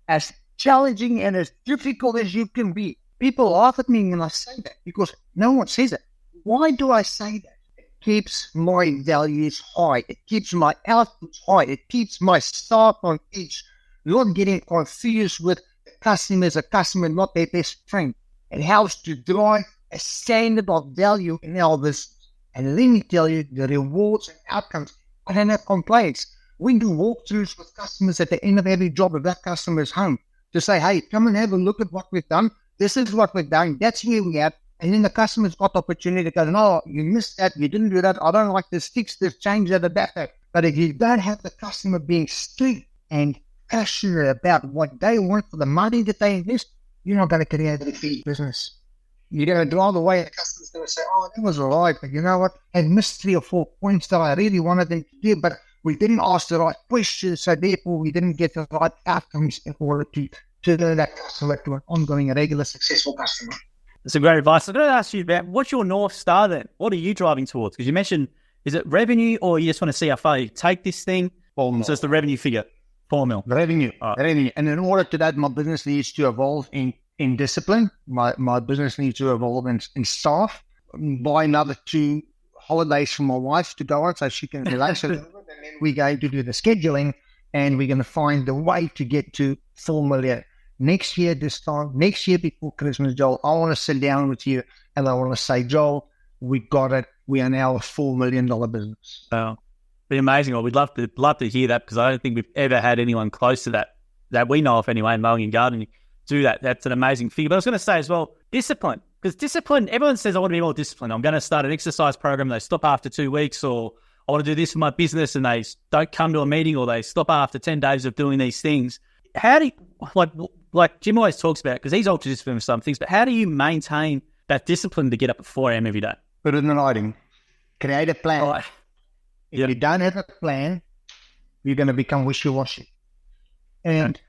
as challenging and as difficult as you can be. People laugh at me when I say that because no one says it. Why do I say that? It keeps my values high. It keeps my outputs high. It keeps my staff on edge, not getting confused with the customer as a customer, not their best friend. It helps to drive a standard of value in our business. And let me tell you, the rewards and outcomes, I don't have complaints. We do walkthroughs with customers at the end of every job of that customer's home to say, hey, come and have a look at what we've done. This is what we've done. That's where we are. And then the customer's got the opportunity to go, no, you missed that. You didn't do that. I don't like this. Fix this, change that, that. But if you don't have the customer being strict and passionate about what they want for the money that they invest, you're not going to create a repeat business. You're going to drive away and the customer's going to say, oh, that was all right. But you know what? I missed 3 or 4 points that I really wanted them to do, but we didn't ask the right questions. So therefore, we didn't get the right outcomes in order to turn that customer to an ongoing, regular, successful customer. That's a great advice. I'm going to ask you about what's your North Star then? What are you driving towards? Because you mentioned, is it revenue or you just want to see how far you take this thing? So it's the revenue figure, 4 mil. Revenue. And in order to that, my business needs to evolve in discipline. My business needs to evolve in staff. Buy another 2 holidays for my wife to go on so she can relax a little bit. And then we're going to do the scheduling and we're going to find the way to get to 4 million. Next year, this time, next year before Christmas, Joel, I want to sit down with you and I want to say, Joel, we got it. We are now a $4 million business. Oh, be amazing. Well, we'd love to hear that because I don't think we've ever had anyone close to that we know of anyway, in mowing and gardening, do that. That's an amazing figure. But I was going to say as well, discipline. Because discipline, everyone says, I want to be more disciplined. I'm going to start an exercise program. They stop after 2 weeks, or I want to do this for my business and they don't come to a meeting, or they stop after 10 days of doing these things. How do you, like Jim always talks about, because he's ultra disciplined with some things, but how do you maintain that discipline to get up at 4 a.m. every day? Put it in writing. Create a plan. Oh, if you don't have a plan, you're going to become wishy-washy. And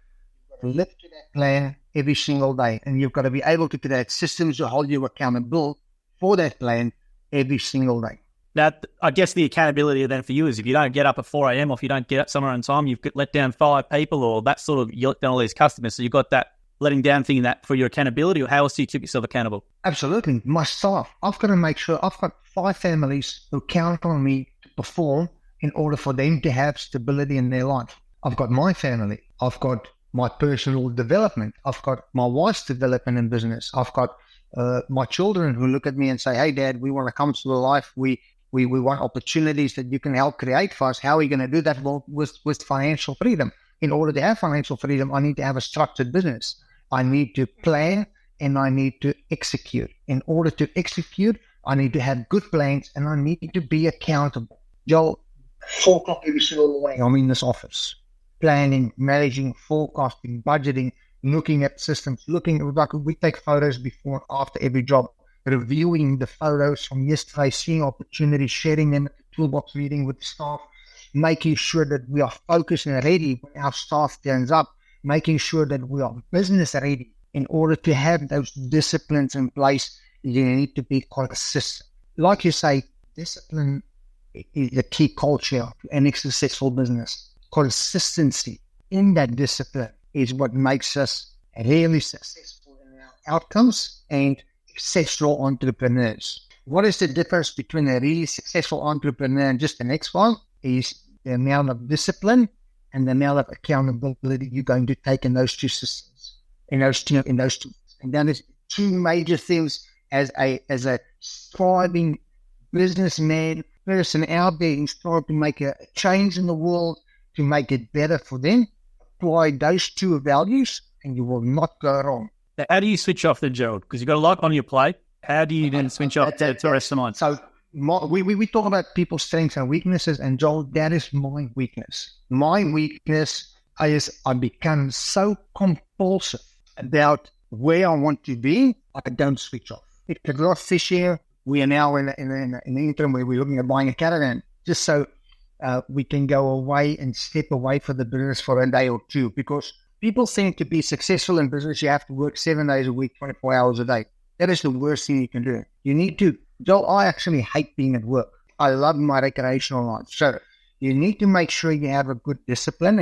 live to that plan every single day. And you've got to be able to create systems to hold you accountable for that plan every single day. Now, I guess the accountability then for you is if you don't get up at 4 a.m. or if you don't get up somewhere on time, you've let down 5 people, or that sort of, you let down all these customers. So you've got that letting down thing that for your accountability, or how else do you keep yourself accountable? Absolutely. My staff, I've got to make sure I've got 5 families who count on me to perform in order for them to have stability in their life. I've got my family. I've got my personal development. I've got my wife's development in business. I've got my children who look at me and say, hey, Dad, we want to come to the life. We want opportunities that you can help create for us. How are we going to do that? Well, with financial freedom. In order to have financial freedom, I need to have a structured business. I need to plan and I need to execute. In order to execute, I need to have good plans and I need to be accountable. Joel, 4 o'clock every single morning, I'm in this office. Planning, managing, forecasting, budgeting, looking at systems, we take photos before and after every job, reviewing the photos from yesterday, seeing opportunities, sharing them at the toolbox meeting with the staff, making sure that we are focused and ready when our staff turns up, making sure that we are business ready. In order to have those disciplines in place, you need to be consistent. Like you say, discipline is the key culture of any successful business. Consistency in that discipline is what makes us really successful in our outcomes and successful entrepreneurs. What is the difference between a really successful entrepreneur and just the next one? Is the amount of discipline and the amount of accountability you're going to take in those 2 systems. in those two. And that is two major things as a striving businessman, person out there who's trying to make a change in the world, to make it better for them. Apply those two values and you will not go wrong. How do you switch off then, Gerald? Because you've got a lot on your plate. How do you then switch off to the rest of mine? So we talk about people's strengths and weaknesses, and Joel, that is my weakness. My weakness is I become so compulsive about where I want to be, I don't switch off. Because this year, we are now in the interim where we're looking at buying a caravan, just so we can go away and step away from the business for a day or two. Because people think to be successful in business, you have to work 7 days a week, 24 hours a day. That is the worst thing you can do. You need to, Joel, I actually hate being at work. I love my recreational life. So you need to make sure you have a good discipline,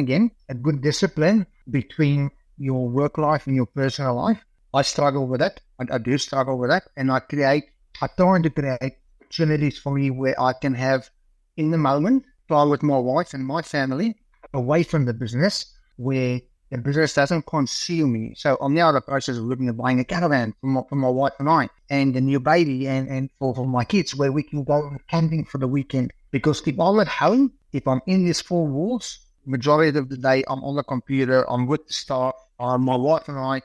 between your work life and your personal life. I struggle with that. I do struggle with that. And I try to create opportunities for me where I can have, in the moment, time with my wife and my family, away from the business, where the business doesn't consume me. So I'm now in the process of looking at buying a caravan for my wife and I, and a new baby, and for my kids, where we can go camping for the weekend. Because if I'm at home, if I'm in these four walls, majority of the day I'm on the computer, I'm with the staff, my wife and I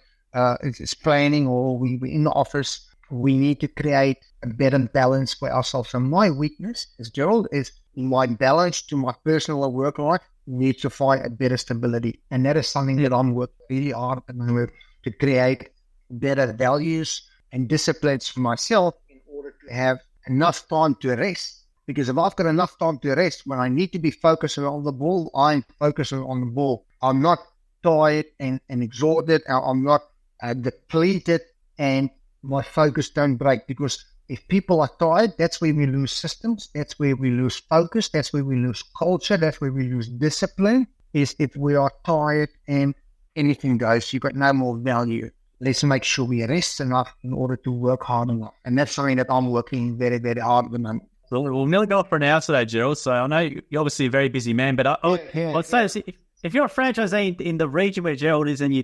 is planning, or we're in the office. We need to create a better balance for ourselves. So my weakness, as Gerald, is my balance to my personal and work life needs to find a better stability. And that is something that I'm working really hard at the moment, to create better values and disciplines for myself in order to have enough time to rest. Because if I've got enough time to rest, when I need to be focusing on the ball, I'm focusing on the ball. I'm not tired and exhausted. I'm not depleted, and my focus don't break. Because if people are tired, that's where we lose systems. That's where we lose focus. That's where we lose culture. That's where we lose discipline. Is if we are tired and anything goes, you've got no more value. Let's make sure we rest enough in order to work hard enough. And that's something that I'm working very, very hard at the moment. Well, we'll nearly go off for an hour today, Gerald. So I know you're obviously a very busy man, but I'd say this, if you're a franchisee in the region where Gerald is, and you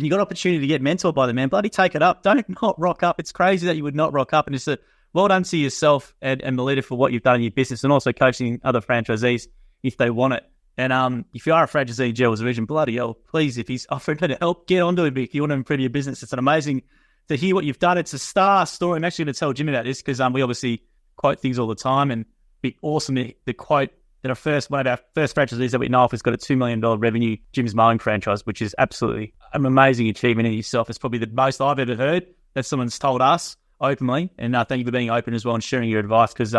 got opportunity to get mentored by the man, bloody take it up. Don't not rock up. It's crazy that you would not rock up. And it's well done to yourself and Melita for what you've done in your business, and also coaching other franchisees if they want it. And if you are a franchisee in Gerald's region, bloody hell, please, if he's offering to help, get onto him. If you want to improve your business, it's an amazing to hear what you've done. It's a star story. I'm actually going to tell Jim about this, because we obviously quote things all the time, and be awesome to quote that one of our first franchisees that we know of has got a $2 million revenue Jims Mowing franchise, which is absolutely an amazing achievement in itself. It's probably the most I've ever heard that someone's told us openly. And thank you for being open as well and sharing your advice, because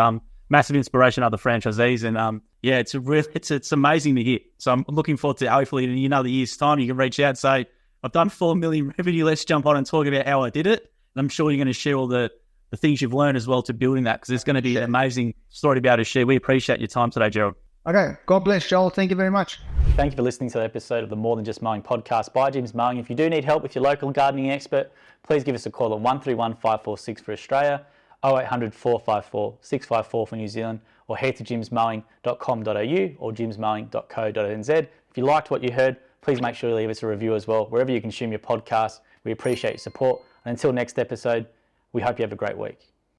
massive inspiration to other franchisees. And it's amazing to hear. So I'm looking forward to, hopefully in another year's time, you can reach out and say, I've done 4 million revenue. Let's jump on and talk about how I did it. And I'm sure you're going to share all the things you've learned as well to building that, because it's going to be an amazing story to be able to share. We appreciate your time today, Gerald. Okay. God bless, Joel. Thank you very much. Thank you for listening to the episode of the More Than Just Mowing podcast by Jims Mowing. If you do need help with your local gardening expert, please give us a call on 131 546 for Australia, 0800 454 654 for New Zealand, or head to jimsmowing.com.au or jimsmowing.co.nz. If you liked what you heard, please make sure you leave us a review as well, wherever you consume your podcast. We appreciate your support. And until next episode, we hope you have a great week.